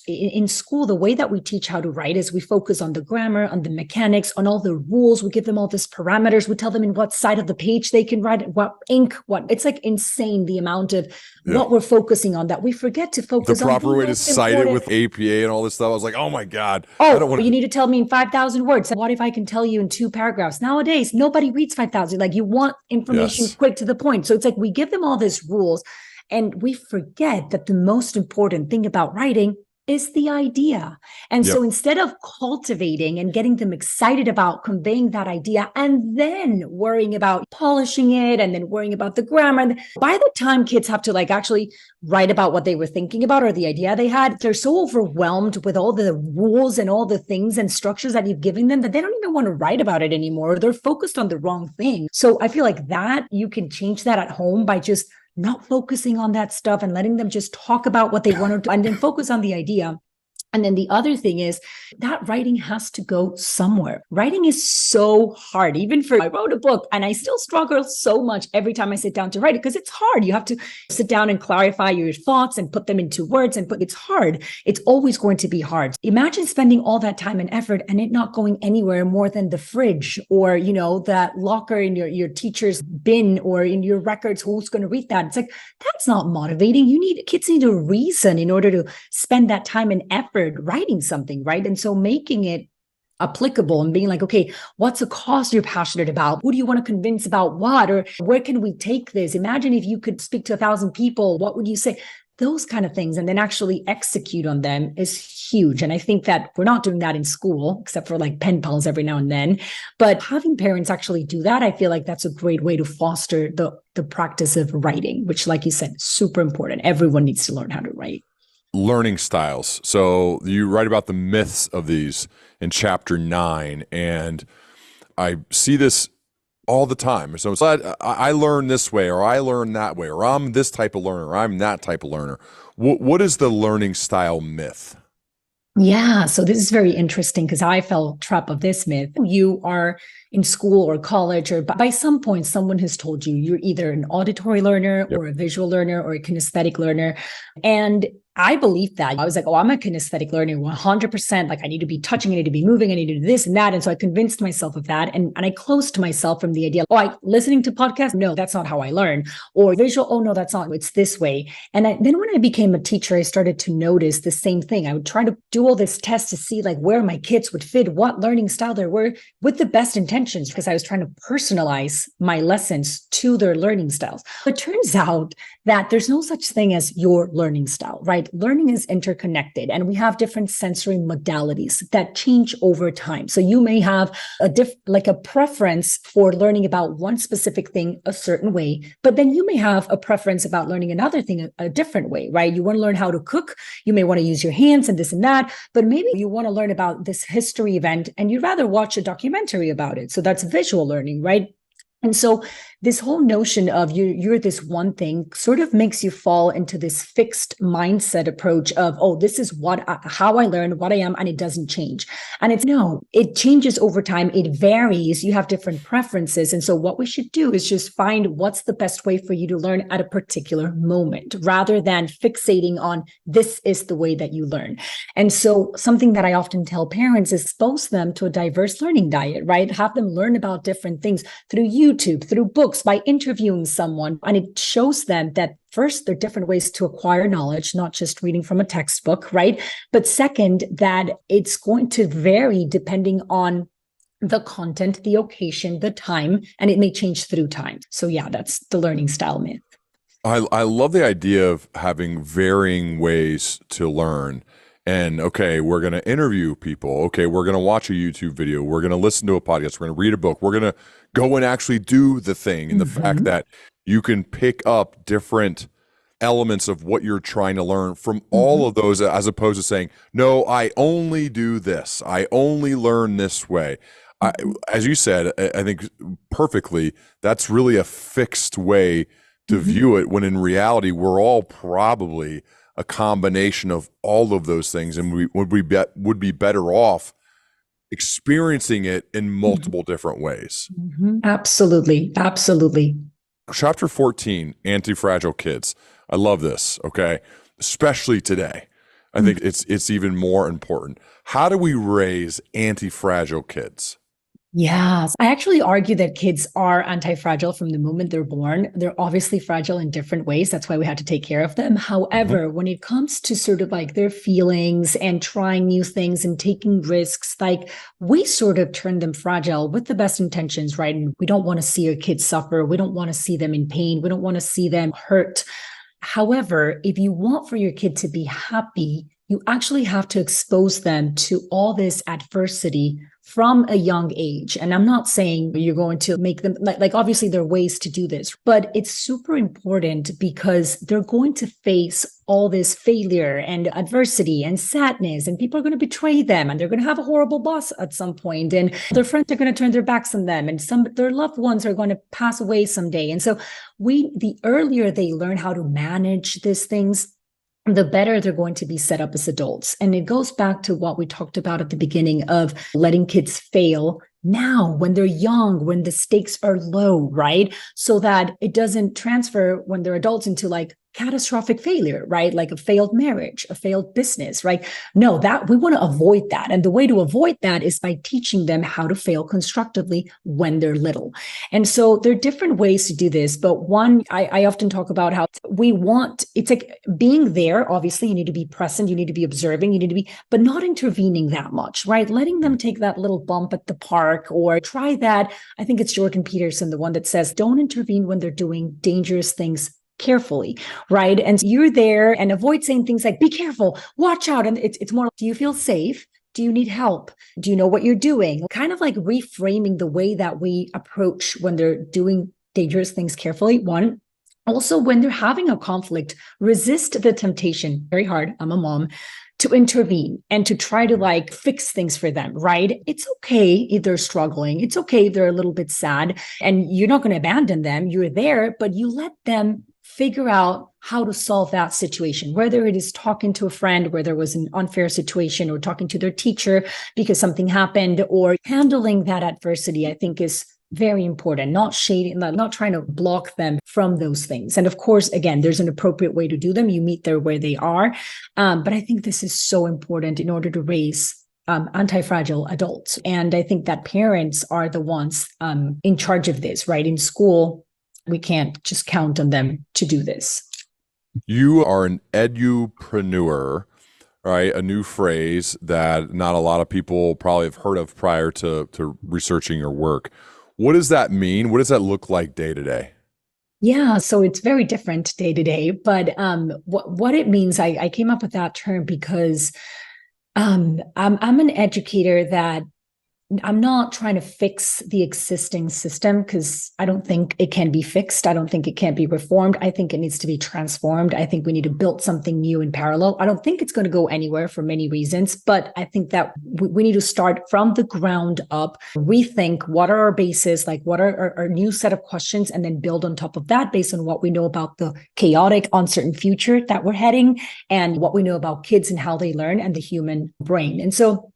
in school, the way that we teach how to write is we focus on the grammar, on the mechanics, on all the rules. We give them all these parameters. We tell them in what side of the page they can write, what ink, it's like insane the amount of what we're focusing on that we forget to focus on.
The proper way to cite it with APA and all this stuff. I was like, oh my God.
You need to tell me in 5,000 words. What if I can tell you in 2 paragraphs? Nowadays, nobody reads 5,000. Like you want information quick to the point. So it's like we give them all these rules. And we forget that the most important thing about writing is the idea. And
Yep.
so instead of cultivating and getting them excited about conveying that idea and then worrying about polishing it and then worrying about the grammar, by the time kids have to like actually write about what they were thinking about or the idea they had, they're so overwhelmed with all the rules and all the things and structures that you've given them that they don't even want to write about it anymore. They're focused on the wrong thing. So I feel like that you can change that at home by just not focusing on that stuff and letting them just talk about what they want to do and then focus on the idea. And then the other thing is that writing has to go somewhere. Writing is so hard. I wrote a book and I still struggle so much every time I sit down to write it because it's hard. You have to sit down and clarify your thoughts and put them into words it's hard. It's always going to be hard. Imagine spending all that time and effort and it not going anywhere more than the fridge or, that locker in your teacher's bin or in your records. Who's going to read that? It's like, that's not motivating. Kids need a reason in order to spend that time and effort writing something, right? And so making it applicable and being like, okay, what's a cause you're passionate about? Who do you want to convince about what? Or where can we take this? Imagine if you could speak to 1,000 people, what would you say? Those kind of things, and then actually execute on them is huge. And I think that we're not doing that in school, except for like pen pals every now and then. But having parents actually do that, I feel like that's a great way to foster the practice of writing, which, like you said, super important. Everyone needs to learn how to write.
Learning styles. So you write about the myths of these in chapter 9, and I see this all the time. So it's like, I learn this way, or I learn that way, or I'm this type of learner, or I'm that type of learner. What is the learning style myth?
Yeah, so this is very interesting because I fell trap of this myth. You are in school or college, or by some point, someone has told you you're either an auditory learner
Yep.
or a visual learner or a kinesthetic learner. And I believed that. I was like, oh, I'm a kinesthetic learner 100%. Like I need to be touching, I need to be moving, I need to do this and that. And so I convinced myself of that. And I closed myself from the idea, listening to podcasts, no, that's not how I learn. Or visual, oh no, that's not, it's this way. And then when I became a teacher, I started to notice the same thing. I would try to do all this tests to see like where my kids would fit, what learning style they were, with the best intentions, because I was trying to personalize my lessons to their learning styles. It turns out that there's no such thing as your learning style, right? Learning is interconnected and we have different sensory modalities that change over time. So you may have a preference for learning about one specific thing a certain way, but then you may have a preference about learning another thing a different way, right? You want to learn how to cook. You may want to use your hands and this and that, but maybe you want to learn about this history event and you'd rather watch a documentary about it. So that's visual learning, right? And so this whole notion of you're this one thing sort of makes you fall into this fixed mindset approach of, oh, this is how I learn, what I am, and it doesn't change. And it changes over time. It varies. You have different preferences. And so what we should do is just find what's the best way for you to learn at a particular moment, rather than fixating on this is the way that you learn. And so something that I often tell parents is expose them to a diverse learning diet, right? Have them learn about different things through YouTube, through books, by interviewing someone. And it shows them that first, there are different ways to acquire knowledge, not just reading from a textbook, right? But second, that it's going to vary depending on the content, the occasion, the time, and it may change through time. So yeah, that's the learning style myth.
I love the idea of having varying ways to learn. And okay, we're going to interview people. Okay, we're going to watch a YouTube video. We're going to listen to a podcast. We're going to read a book. We're going to go and actually do the thing. And the fact that you can pick up different elements of what you're trying to learn from all of those, as opposed to saying, no, I only do this. I only learn this way. As you said, I think perfectly, that's really a fixed way to view it, when in reality, we're all probably a combination of all of those things, and we would be better off experiencing it in multiple different ways.
Absolutely. Absolutely.
Chapter 14, Anti-Fragile Kids. I love this, okay? Especially today. I think it's even more important. How do we raise anti-fragile kids?
Yes. I actually argue that kids are anti-fragile from the moment they're born. They're obviously fragile in different ways. That's why we had to take care of them. However, when it comes to sort of like their feelings and trying new things and taking risks, like we sort of turn them fragile with the best intentions, right? And we don't want to see our kids suffer. We don't want to see them in pain. We don't want to see them hurt. However, if you want for your kid to be happy, you actually have to expose them to all this adversity from a young age. And I'm not saying you're going to make them like obviously there are ways to do this, but it's super important because they're going to face all this failure and adversity and sadness, and people are going to betray them, and they're going to have a horrible boss at some point, and their friends are going to turn their backs on them, and their loved ones are going to pass away someday. And so the earlier they learn how to manage these things, the better they're going to be set up as adults. And it goes back to what we talked about at the beginning of letting kids fail now when they're young, when the stakes are low, right? So that it doesn't transfer when they're adults into like catastrophic failure, right? Like a failed marriage, a failed business, right? No, that we want to avoid that. And the way to avoid that is by teaching them how to fail constructively when they're little. And so there are different ways to do this. But one, I often talk about how it's like being there. Obviously, you need to be present, you need to be observing, you need to be, but not intervening that much, right? Letting them take that little bump at the park or try that. I think it's Jordan Peterson, the one that says, don't intervene when they're doing dangerous things carefully, right? And you're there and avoid saying things like, be careful, watch out. And it's more, do you feel safe? Do you need help? Do you know what you're doing? Kind of like reframing the way that we approach when they're doing dangerous things carefully. One, also when they're having a conflict, resist the temptation, very hard, I'm a mom, to intervene and to try to like fix things for them, right? It's okay if they're struggling. It's okay if they're a little bit sad, and you're not going to abandon them. You're there, but you let them figure out how to solve that situation, whether it is talking to a friend where there was an unfair situation, or talking to their teacher because something happened, or handling that adversity, I think is very important, not shading, not trying to block them from those things. And of course, again, there's an appropriate way to do them. You meet them where they are. But I think this is so important in order to raise anti-fragile adults. And I think that parents are the ones in charge of this, right? In school, we can't just count on them to do this.
You are an edupreneur, right? A new phrase that not a lot of people probably have heard of prior to researching your work. What does that mean? What does that look like day to day?
Yeah, so it's very different day to day. But what it means, I came up with that term because I'm an educator that I'm not trying to fix the existing system, because I don't think it can be fixed. I don't think it can be reformed. I think it needs to be transformed. I think we need to build something new in parallel. I don't think it's going to go anywhere for many reasons, but I think that we need to start from the ground up, rethink what are our bases, like what are our new set of questions, and then build on top of that based on what we know about the chaotic, uncertain future that we're heading, and what we know about kids and how they learn and the human brain. And so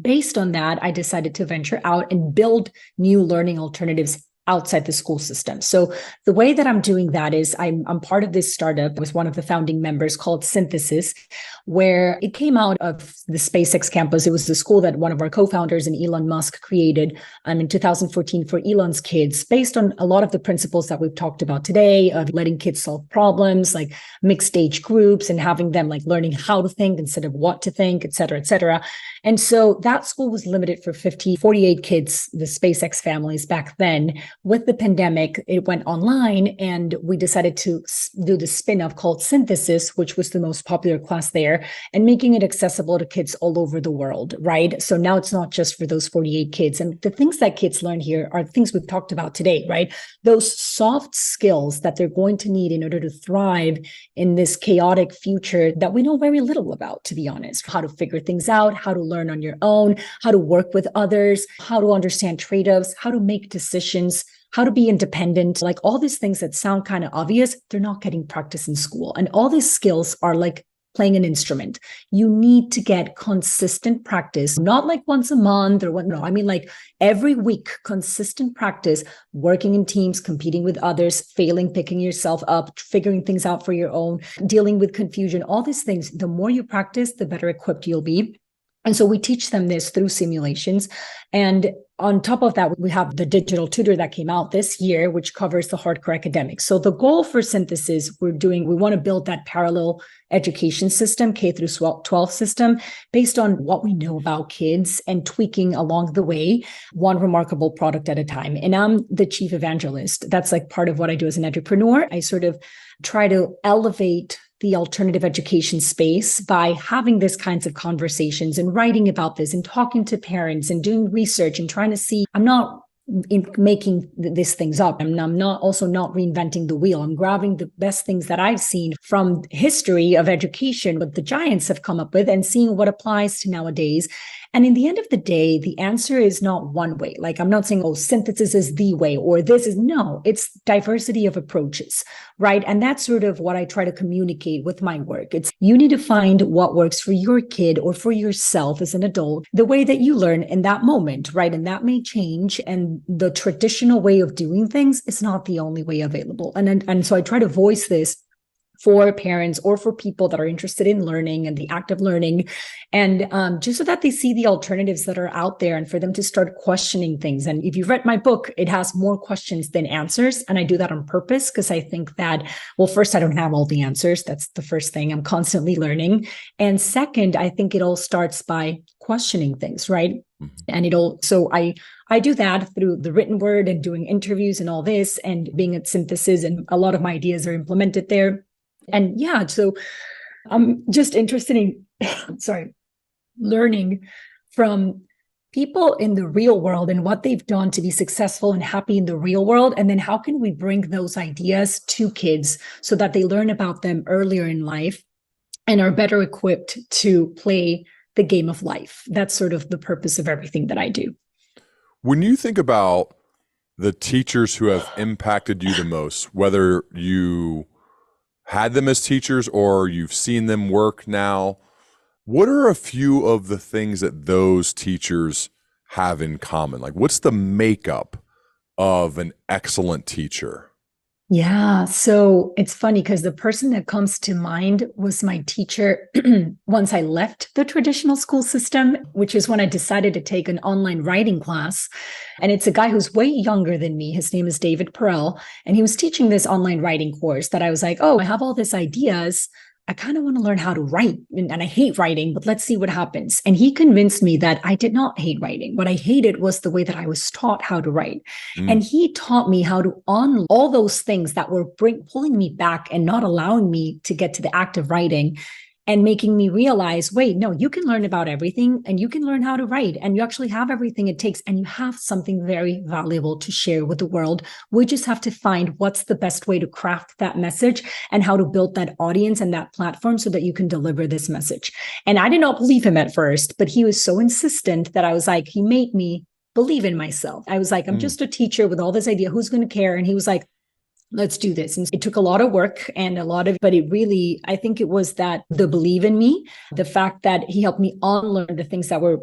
based on that, I decided to venture out and build new learning alternatives outside the school system. So the way that I'm doing that is I'm part of this startup. I was one of the founding members called Synthesis, where it came out of the SpaceX campus. It was the school that one of our co-founders and Elon Musk created in 2014 for Elon's kids, based on a lot of the principles that we've talked about today of letting kids solve problems, like mixed age groups, and having them like learning how to think instead of what to think, et cetera, et cetera. And so that school was limited for 48 kids, the SpaceX families back then. With the pandemic, it went online, and we decided to do the spin-off called Synthesis, which was the most popular class there, and making it accessible to kids all over the world, right? So now it's not just for those 48 kids. And the things that kids learn here are things we've talked about today, right? Those soft skills that they're going to need in order to thrive in this chaotic future that we know very little about, to be honest. How to figure things out, how to learn on your own, how to work with others, how to understand trade-offs, how to make decisions, how to be independent, like all these things that sound kind of obvious, they're not getting practice in school. And all these skills are like playing an instrument. You need to get consistent practice, not like once a month or I mean like every week, consistent practice, working in teams, competing with others, failing, picking yourself up, figuring things out for your own, dealing with confusion, all these things. The more you practice, the better equipped you'll be. And so we teach them this through simulations. And on top of that, we have the digital tutor that came out this year, which covers the hardcore academics. So the goal for Synthesis, we want to build that parallel education system, K through 12 system, based on what we know about kids and tweaking along the way, one remarkable product at a time. And I'm the chief evangelist. That's like part of what I do as an entrepreneur. I sort of try to elevate the alternative education space by having these kinds of conversations and writing about this and talking to parents and doing research and trying to see. I'm not in making these things up. I'm not reinventing the wheel. I'm grabbing the best things that I've seen from history of education, what the giants have come up with, and seeing what applies to nowadays. And in the end of the day, the answer is not one way. Like, I'm not saying, oh, synthesis is the way, or this is, no, it's diversity of approaches, right? And that's sort of what I try to communicate with my work. It's, you need to find what works for your kid or for yourself as an adult, the way that you learn in that moment, right? And that may change. And the traditional way of doing things is not the only way available. And so I try to voice this for parents or for people that are interested in learning and the act of learning, and just so that they see the alternatives that are out there and for them to start questioning things. And if you've read my book, it has more questions than answers. And I do that on purpose because I think that, well, first, I don't have all the answers. That's the first thing. I'm constantly learning. And second, I think it all starts by questioning things, right? And so I do that through the written word and doing interviews and all this and being at Synthesis, and a lot of my ideas are implemented there. And yeah, so I'm just interested in, learning from people in the real world and what they've done to be successful and happy in the real world. And then how can we bring those ideas to kids so that they learn about them earlier in life and are better equipped to play the game of life. That's sort of the purpose of everything that I do.
When you think about the teachers who have impacted you the most, whether you had them as teachers or you've seen them work now, what are a few of the things that those teachers have in common? Like, what's the makeup of an excellent teacher?
Yeah, so it's funny because the person that comes to mind was my teacher once I left the traditional school system, which is when I decided to take an online writing class. And it's a guy who's way younger than me. His name is David Perel. And he was teaching this online writing course that I was like, oh, I have all these ideas. I kind of want to learn how to write, and I hate writing, but let's see what happens. And he convinced me that I did not hate writing. What I hated was the way that I was taught how to write. And he taught me how to unlearn all those things that were pulling me back and not allowing me to get to the act of writing, and making me realize, wait, no, you can learn about everything and you can learn how to write, and you actually have everything it takes, and you have something very valuable to share with the world. We just have to find what's the best way to craft that message and how to build that audience and that platform so that you can deliver this message. And I did not believe him at first, but he was so insistent that I was like, he made me believe in myself. I was like, I'm just a teacher with all this idea. Who's going to care? And he was like, let's do this. And it took a lot of work and but it really, I think it was that the believe in me, the fact that he helped me unlearn the things that were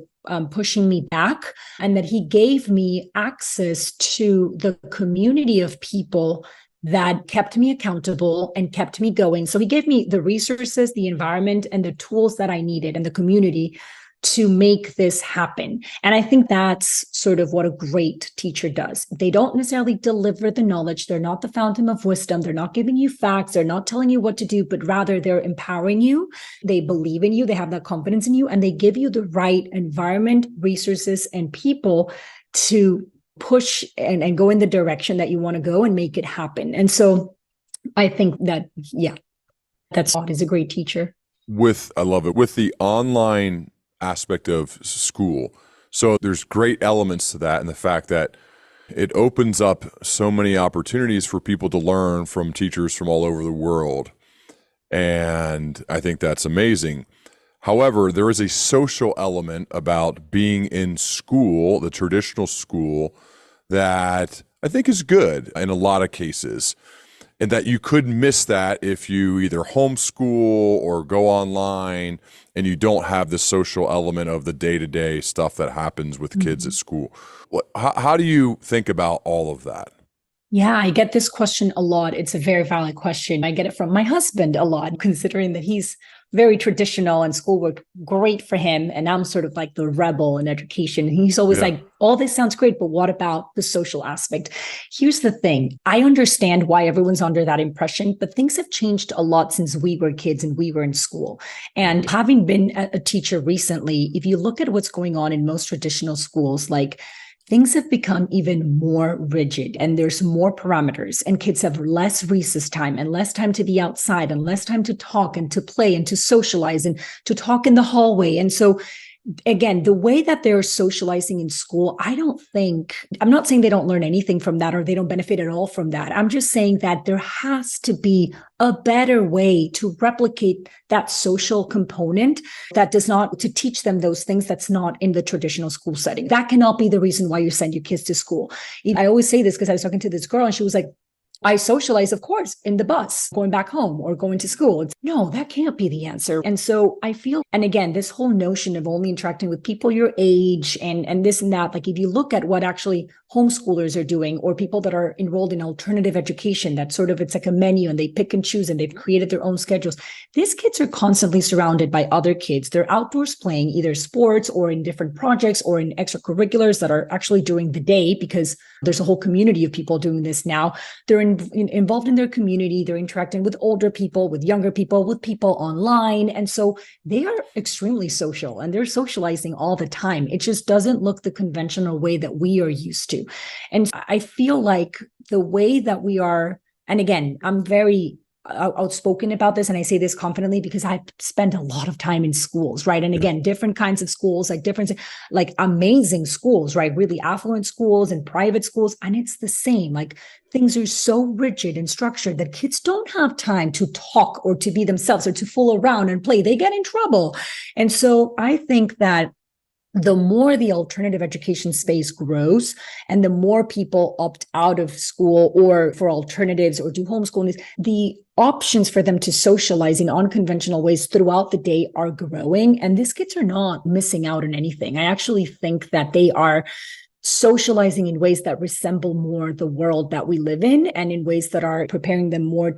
pushing me back, and that he gave me access to the community of people that kept me accountable and kept me going. So he gave me the resources, the environment, and the tools that I needed, and the community to make this happen. And I think that's sort of what a great teacher does. They don't necessarily deliver the knowledge. They're not the fountain of wisdom. They're not giving you facts. They're not telling you what to do, but rather they're empowering you. They believe in you. They have that confidence in you, and they give you the right environment, resources, and people to push and go in the direction that you want to go and make it happen. And so I think that, yeah, that's what is a great teacher.
I love it. With the online aspect of school, so there's great elements to that, and the fact that it opens up so many opportunities for people to learn from teachers from all over the world. And I think that's amazing. However, there is a social element about being in school, the traditional school, that I think is good in a lot of cases. And that you could miss that if you either homeschool or go online and you don't have the social element of the day-to-day stuff that happens with kids at school. How do you think about all of that?
Yeah, I get this question a lot. It's a very valid question. I get it from my husband a lot, considering that he's very traditional and school worked great for him. And I'm sort of like the rebel in education. He's always like, all this sounds great, but what about the social aspect? Here's the thing. I understand why everyone's under that impression, but things have changed a lot since we were kids and we were in school. And having been a teacher recently, if you look at what's going on in most traditional schools, like things have become even more rigid and there's more parameters and kids have less recess time and less time to be outside and less time to talk and to play and to socialize and to talk in the hallway. And so again, the way that they're socializing in school, I'm not saying they don't learn anything from that or they don't benefit at all from that. I'm just saying that there has to be a better way to replicate that social component that does not, to teach them those things that's not in the traditional school setting. That cannot be the reason why you send your kids to school. I always say this because I was talking to this girl and she was like, I socialize, of course, in the bus, going back home or going to school. No, that can't be the answer. And so I feel, and again, this whole notion of only interacting with people your age and this and that, like if you look at what actually homeschoolers are doing or people that are enrolled in alternative education, that sort of, it's like a menu and they pick and choose and they've created their own schedules. These kids are constantly surrounded by other kids. They're outdoors playing either sports or in different projects or in extracurriculars that are actually during the day because there's a whole community of people doing this now. They're involved in their community. They're interacting with older people, with younger people, with people online. And so they are extremely social and they're socializing all the time. It just doesn't look the conventional way that we are used to. And I feel like the way that we are, and again, I'm very outspoken about this. And I say this confidently because I've spent a lot of time in schools, right? And again, different kinds of schools, like amazing schools, right? Really affluent schools and private schools. And it's the same, like things are so rigid and structured that kids don't have time to talk or to be themselves or to fool around and play. They get in trouble. And so I think that the more the alternative education space grows and the more people opt out of school or for alternatives or do homeschooling, the options for them to socialize in unconventional ways throughout the day are growing. And these kids are not missing out on anything. I actually think that they are socializing in ways that resemble more the world that we live in and in ways that are preparing them more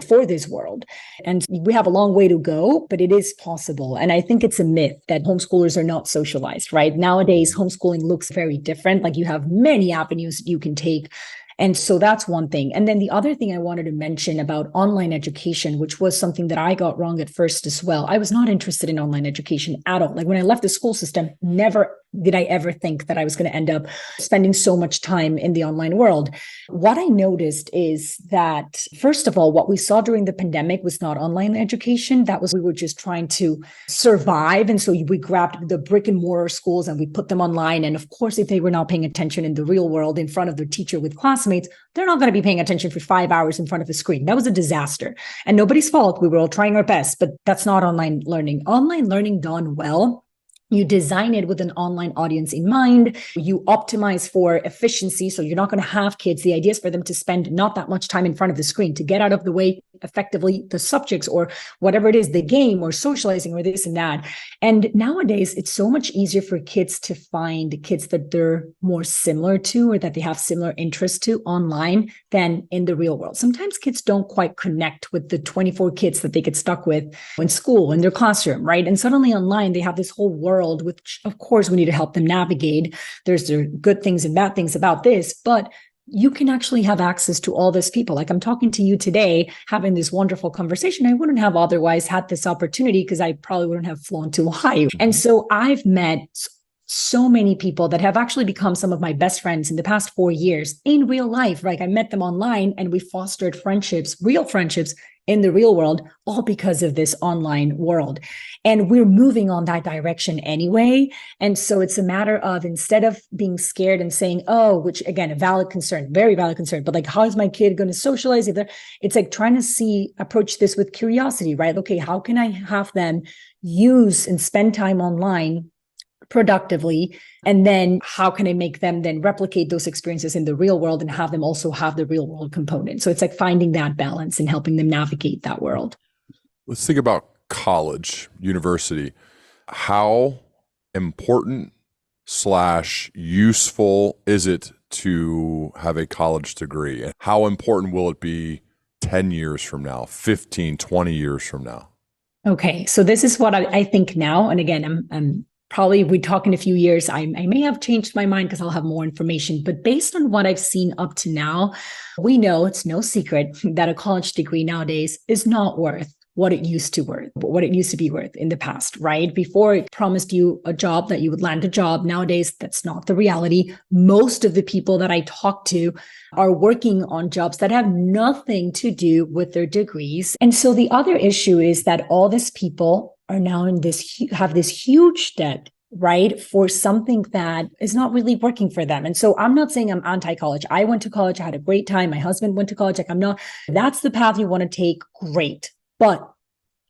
for this world. And we have a long way to go, but it is possible. And I think it's a myth that homeschoolers are not socialized, right? Nowadays, homeschooling looks very different. Like you have many avenues you can take. And so that's one thing. And then the other thing I wanted to mention about online education, which was something that I got wrong at first as well. I was not interested in online education at all. Like when I left the school system, never did I ever think that I was going to end up spending so much time in the online world. What I noticed is that, first of all, what we saw during the pandemic was not online education. We were just trying to survive. And so we grabbed the brick and mortar schools and we put them online. And of course, if they were not paying attention in the real world in front of their teacher with classmates, they're not going to be paying attention for 5 hours in front of a screen. That was a disaster. And nobody's fault. We were all trying our best, but that's not online learning. Online learning done well, you design it with an online audience in mind. You optimize for efficiency. So you're not going to have kids. The idea is for them to spend not that much time in front of the screen, to get out of the way effectively the subjects or whatever it is, the game or socializing or this and that. And nowadays, it's so much easier for kids to find kids that they're more similar to or that they have similar interests to online than in the real world. Sometimes kids don't quite connect with the 24 kids that they get stuck with in school, in their classroom, right? And suddenly online, they have this whole world, which of course we need to help them navigate. There's good things and bad things about this, but you can actually have access to all these people. Like I'm talking to you today, having this wonderful conversation. I wouldn't have otherwise had this opportunity because I probably wouldn't have flown to Ohio. And so I've met so many people that have actually become some of my best friends in the past 4 years in real life. Like I met them online and we fostered friendships, real friendships in the real world, all because of this online world. And we're moving on that direction anyway. And so it's a matter of, instead of being scared and saying, oh, which again, a valid concern, very valid concern, but like, how is my kid going to socialize? It's like trying to approach this with curiosity, right? Okay, how can I have them use and spend time online productively? And then how can I make them then replicate those experiences in the real world and have them also have the real world component? So it's like finding that balance and helping them navigate that world.
Let's think about college, university. How important / useful is it to have a college degree? And how important will it be 10 years from now, 15, 20 years from now?
Okay, so this is what I think now. And again, I'm probably, we talk in a few years, I may have changed my mind because I'll have more information. But based on what I've seen up to now, we know it's no secret that a college degree nowadays is not worth what it used to be worth in the past, right? Before it promised you a job that you would land a job. Nowadays, that's not the reality. Most of the people that I talk to are working on jobs that have nothing to do with their degrees. And so the other issue is that all these people are now have this huge debt, right, for something that is not really working for them. And so I'm not saying I'm anti-college. I went to college. I had a great time. My husband went to college. Like that's the path you want to take. Great. But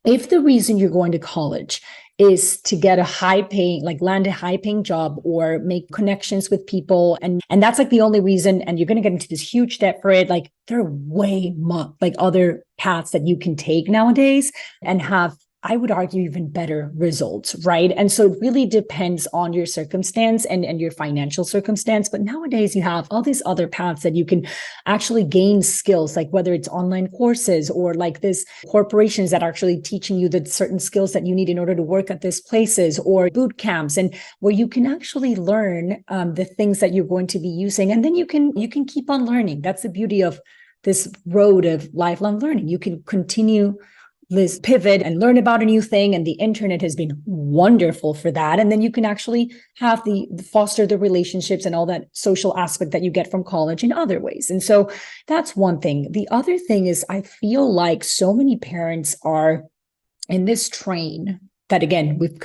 if the reason you're going to college is to get land a high paying job or make connections with people, and that's like the only reason, and you're going to get into this huge debt for it, like there are way more like other paths that you can take nowadays and have, I would argue, even better results, right? And so it really depends on your circumstance and your financial circumstance. But nowadays you have all these other paths that you can actually gain skills, like whether it's online courses or like this corporations that are actually teaching you the certain skills that you need in order to work at these places, or boot camps, and where you can actually learn the things that you're going to be using. And then you can keep on learning. That's the beauty of this road of lifelong learning. You can continue this pivot and learn about a new thing. And the internet has been wonderful for that. And then you can actually have foster the relationships and all that social aspect that you get from college in other ways. And so that's one thing. The other thing is I feel like so many parents are in this train that, again, we've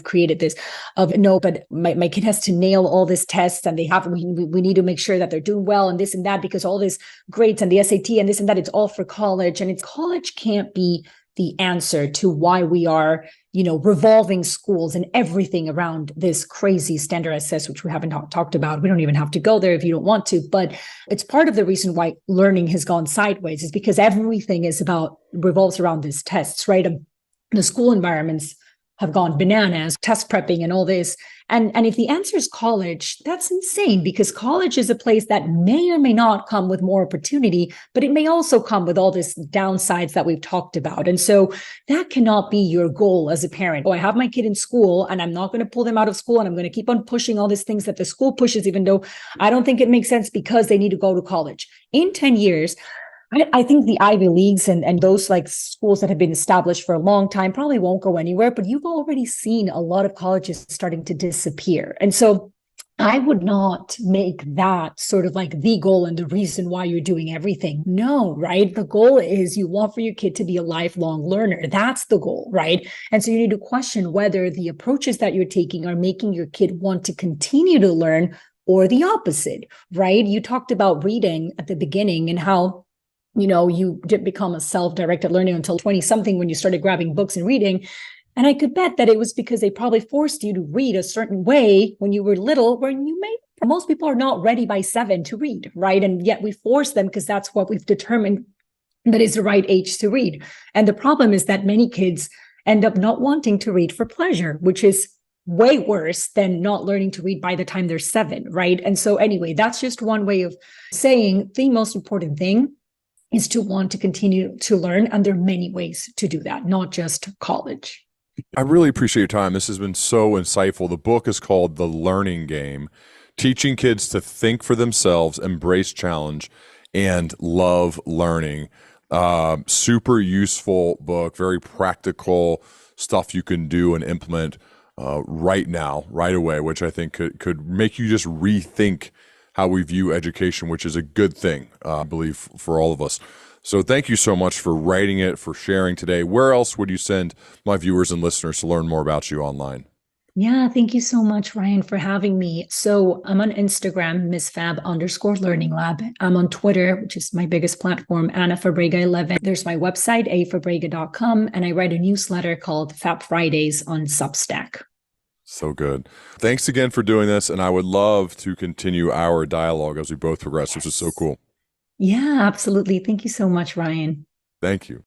created this of, no, but my kid has to nail all these tests and we need to make sure that they're doing well and this and that, because all these grades and the SAT and this and that, it's all for college. And college can't be the answer to why we are, revolving schools and everything around this crazy standardized test, which we haven't talked about. We don't even have to go there if you don't want to, but it's part of the reason why learning has gone sideways, is because everything revolves around these tests, right? The school environments have gone bananas, test prepping and all this. And if the answer is college, that's insane, because college is a place that may or may not come with more opportunity, but it may also come with all these downsides that we've talked about. And so that cannot be your goal as a parent. Oh, I have my kid in school and I'm not going to pull them out of school and I'm going to keep on pushing all these things that the school pushes, even though I don't think it makes sense because they need to go to college. In 10 years, I think the Ivy Leagues and those like schools that have been established for a long time probably won't go anywhere, but you've already seen a lot of colleges starting to disappear. And so I would not make that sort of like the goal and the reason why you're doing everything. No, right? The goal is you want for your kid to be a lifelong learner. That's the goal, right? And so you need to question whether the approaches that you're taking are making your kid want to continue to learn, or the opposite, right? You talked about reading at the beginning and how you didn't become a self-directed learner until 20 something when you started grabbing books and reading. And I could bet that it was because they probably forced you to read a certain way when you were little, where most people are not ready by 7 to read, right? And yet we force them because that's what we've determined that is the right age to read. And the problem is that many kids end up not wanting to read for pleasure, which is way worse than not learning to read by the time they're 7, right? And so anyway, that's just one way of saying the most important thing is to want to continue to learn. And there are many ways to do that, not just college.
I really appreciate your time. This has been so insightful. The book is called The Learning Game, Teaching Kids to Think for Themselves, Embrace Challenge, and Love Learning. Super useful book, very practical stuff you can do and implement right now, right away, which I think could make you just rethink how we view education, which is a good thing, I believe, for all of us. So thank you so much for writing it, for sharing today. Where else would you send my viewers and listeners to learn more about you online?
Yeah, thank you so much, Ryan, for having me. So I'm on Instagram, MissFab_Learning Lab. I'm on Twitter, which is my biggest platform, Anna Fabrega 11. There's my website, afabrega.com, and I write a newsletter called Fab Fridays on Substack.
So good. Thanks again for doing this. And I would love to continue our dialogue as we both progress, which is so cool.
Yeah, absolutely. Thank you so much, Ryan.
Thank you.